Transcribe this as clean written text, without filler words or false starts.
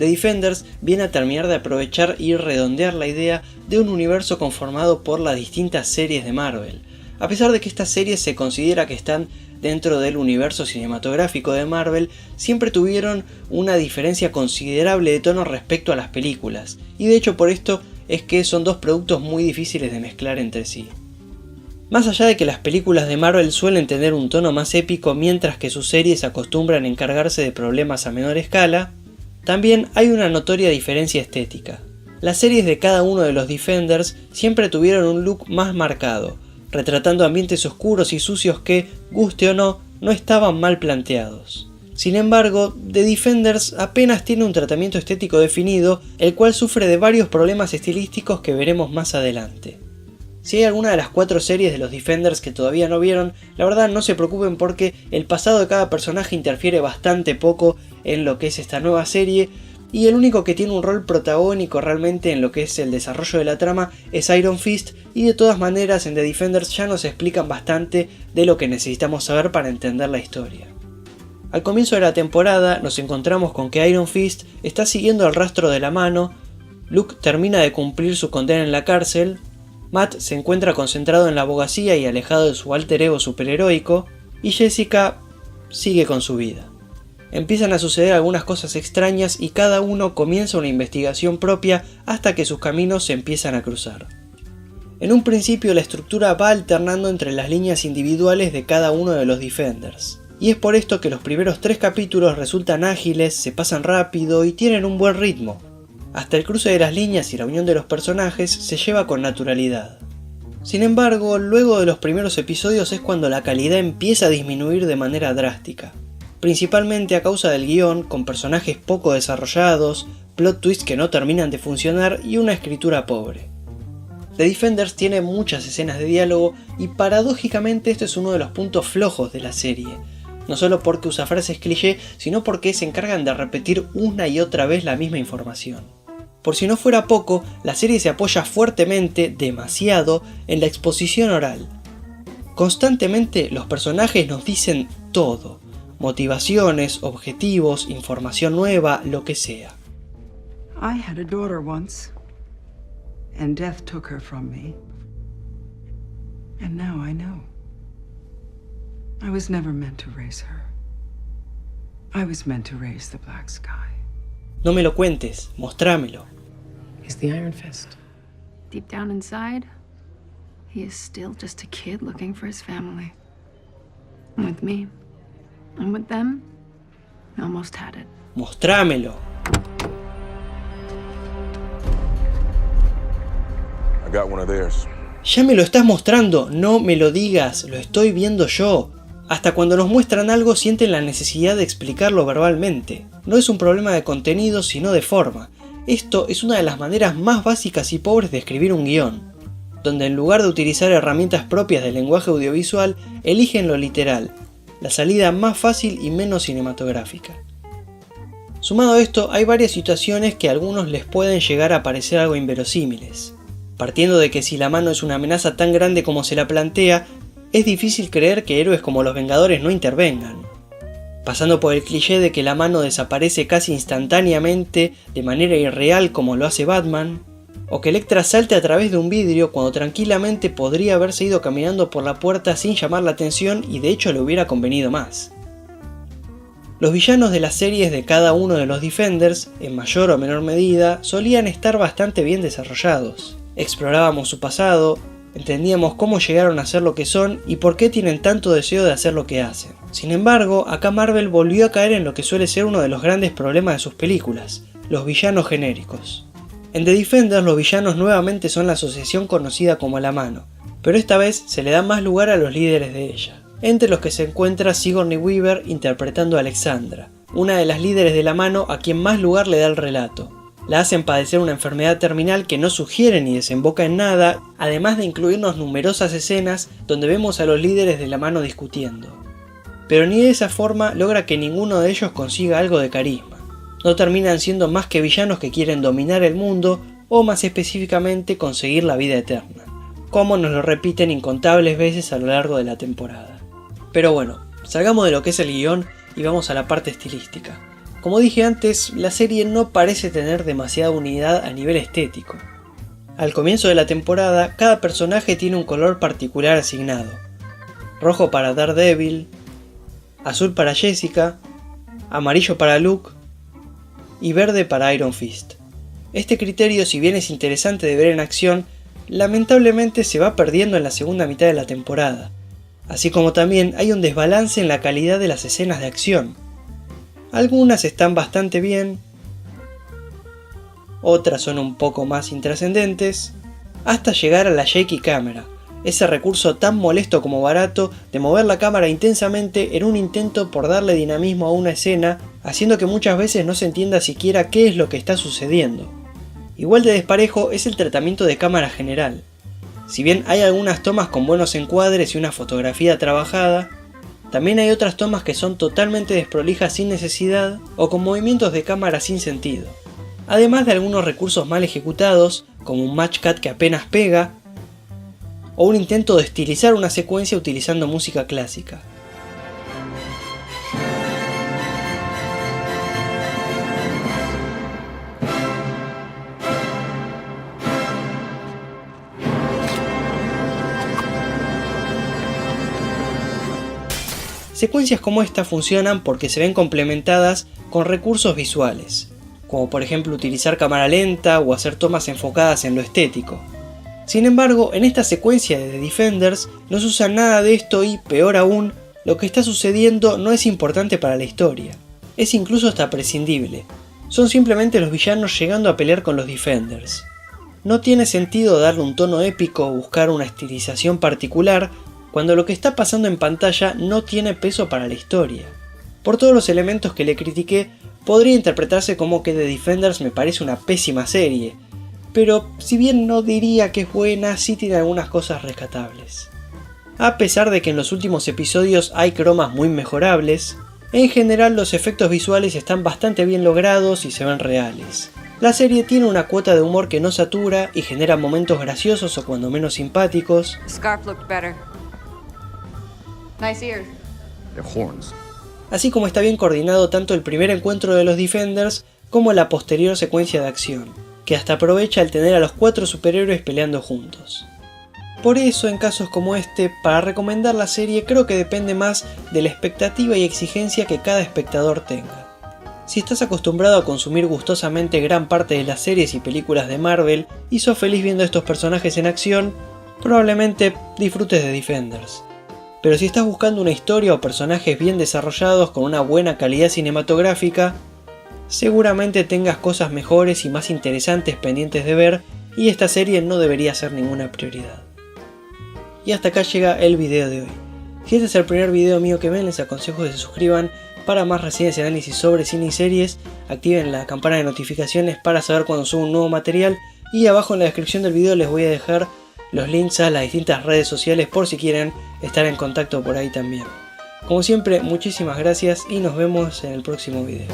The Defenders viene a terminar de aprovechar y redondear la idea de un universo conformado por las distintas series de Marvel. A pesar de que estas series se considera que están dentro del universo cinematográfico de Marvel, siempre tuvieron una diferencia considerable de tono respecto a las películas, y de hecho por esto es que son dos productos muy difíciles de mezclar entre sí. Más allá de que las películas de Marvel suelen tener un tono más épico mientras que sus series acostumbran a encargarse de problemas a menor escala, también hay una notoria diferencia estética. Las series de cada uno de los Defenders siempre tuvieron un look más marcado, retratando ambientes oscuros y sucios que, guste o no, no estaban mal planteados. Sin embargo, The Defenders apenas tiene un tratamiento estético definido, el cual sufre de varios problemas estilísticos que veremos más adelante. Si hay alguna de las 4 series de los Defenders que todavía no vieron, la verdad no se preocupen porque el pasado de cada personaje interfiere bastante poco en lo que es esta nueva serie, y el único que tiene un rol protagónico realmente en lo que es el desarrollo de la trama es Iron Fist, y de todas maneras en The Defenders ya nos explican bastante de lo que necesitamos saber para entender la historia. Al comienzo de la temporada nos encontramos con que Iron Fist está siguiendo el rastro de la mano, Luke termina de cumplir su condena en la cárcel, Matt se encuentra concentrado en la abogacía y alejado de su alter ego superheroico, y Jessica sigue con su vida. Empiezan a suceder algunas cosas extrañas y cada uno comienza una investigación propia hasta que sus caminos se empiezan a cruzar. En un principio la estructura va alternando entre las líneas individuales de cada uno de los Defenders, y es por esto que los primeros 3 capítulos resultan ágiles, se pasan rápido y tienen un buen ritmo. Hasta el cruce de las líneas y la unión de los personajes se lleva con naturalidad. Sin embargo, luego de los primeros episodios es cuando la calidad empieza a disminuir de manera drástica. Principalmente a causa del guión, con personajes poco desarrollados, plot twists que no terminan de funcionar y una escritura pobre. The Defenders tiene muchas escenas de diálogo y paradójicamente este es uno de los puntos flojos de la serie. No solo porque usa frases cliché, sino porque se encargan de repetir una y otra vez la misma información. Por si no fuera poco, la serie se apoya fuertemente, demasiado, en la exposición oral. Constantemente los personajes nos dicen todo. Motivaciones, objetivos, información nueva, lo que sea. I had a daughter once, and death took her from me. And now I know. I was never meant to raise her. I was meant to raise the black sky. No me lo cuentes, mostrámelo. He's the Iron Fist. Deep down inside, he is still just a kid looking for his family. And with me, and with them, I almost had it. Mostrámelo. I got one of theirs. Ya me lo estás mostrando, no me lo digas, lo estoy viendo yo. Hasta cuando nos muestran algo sienten la necesidad de explicarlo verbalmente. No es un problema de contenido sino de forma. Esto es una de las maneras más básicas y pobres de escribir un guión, donde en lugar de utilizar herramientas propias del lenguaje audiovisual, eligen lo literal, la salida más fácil y menos cinematográfica. Sumado a esto, hay varias situaciones que a algunos les pueden llegar a parecer algo inverosímiles. Partiendo de que si la mano es una amenaza tan grande como se la plantea, es difícil creer que héroes como los Vengadores no intervengan. Pasando por el cliché de que la mano desaparece casi instantáneamente de manera irreal como lo hace Batman, o que Elektra salte a través de un vidrio cuando tranquilamente podría haberse ido caminando por la puerta sin llamar la atención y de hecho le hubiera convenido más. Los villanos de las series de cada uno de los Defenders, en mayor o menor medida, solían estar bastante bien desarrollados. Explorábamos su pasado, entendíamos cómo llegaron a ser lo que son y por qué tienen tanto deseo de hacer lo que hacen. Sin embargo, acá Marvel volvió a caer en lo que suele ser uno de los grandes problemas de sus películas, los villanos genéricos. En The Defenders los villanos nuevamente son la asociación conocida como la mano, pero esta vez se le da más lugar a los líderes de ella, entre los que se encuentra Sigourney Weaver interpretando a Alexandra, una de las líderes de la mano a quien más lugar le da el relato. La hacen padecer una enfermedad terminal que no sugiere ni desemboca en nada, además de incluirnos numerosas escenas donde vemos a los líderes de la mano discutiendo. Pero ni de esa forma logra que ninguno de ellos consiga algo de carisma. No terminan siendo más que villanos que quieren dominar el mundo o más específicamente conseguir la vida eterna, como nos lo repiten incontables veces a lo largo de la temporada. Pero bueno, salgamos de lo que es el guión y vamos a la parte estilística. Como dije antes, la serie no parece tener demasiada unidad a nivel estético. Al comienzo de la temporada, cada personaje tiene un color particular asignado. Rojo para Daredevil, azul para Jessica, amarillo para Luke y verde para Iron Fist. Este criterio, si bien es interesante de ver en acción, lamentablemente se va perdiendo en la segunda mitad de la temporada, así como también hay un desbalance en la calidad de las escenas de acción. Algunas están bastante bien, otras son un poco más intrascendentes, hasta llegar a la shaky camera, ese recurso tan molesto como barato de mover la cámara intensamente en un intento por darle dinamismo a una escena, haciendo que muchas veces no se entienda siquiera qué es lo que está sucediendo. Igual de desparejo es el tratamiento de cámara general. Si bien hay algunas tomas con buenos encuadres y una fotografía trabajada, también hay otras tomas que son totalmente desprolijas sin necesidad o con movimientos de cámara sin sentido. Además de algunos recursos mal ejecutados, como un match cut que apenas pega, o un intento de estilizar una secuencia utilizando música clásica. Secuencias como esta funcionan porque se ven complementadas con recursos visuales, como por ejemplo utilizar cámara lenta o hacer tomas enfocadas en lo estético. Sin embargo, en esta secuencia de The Defenders no se usa nada de esto y, peor aún, lo que está sucediendo no es importante para la historia. Es incluso hasta prescindible. Son simplemente los villanos llegando a pelear con los Defenders. No tiene sentido darle un tono épico o buscar una estilización particular cuando lo que está pasando en pantalla no tiene peso para la historia. Por todos los elementos que le critiqué, podría interpretarse como que The Defenders me parece una pésima serie, pero si bien no diría que es buena, sí tiene algunas cosas rescatables. A pesar de que en los últimos episodios hay cromas muy mejorables, en general los efectos visuales están bastante bien logrados y se ven reales. La serie tiene una cuota de humor que no satura y genera momentos graciosos o cuando menos simpáticos. The scarf looked better. Nice ears. They're horns. Así como está bien coordinado tanto el primer encuentro de los Defenders como la posterior secuencia de acción, que hasta aprovecha el tener a los 4 superhéroes peleando juntos. Por eso, en casos como este, para recomendar la serie creo que depende más de la expectativa y exigencia que cada espectador tenga. Si estás acostumbrado a consumir gustosamente gran parte de las series y películas de Marvel y sos feliz viendo estos personajes en acción, probablemente disfrutes de Defenders. Pero si estás buscando una historia o personajes bien desarrollados con una buena calidad cinematográfica, seguramente tengas cosas mejores y más interesantes pendientes de ver y esta serie no debería ser ninguna prioridad. Y hasta acá llega el video de hoy. Si este es el primer video mío que ven, les aconsejo que se suscriban para más reseñas y análisis sobre cine y series, activen la campana de notificaciones para saber cuando subo un nuevo material y abajo en la descripción del video les voy a dejar los links a las distintas redes sociales por si quieren estar en contacto por ahí también. Como siempre, muchísimas gracias y nos vemos en el próximo video.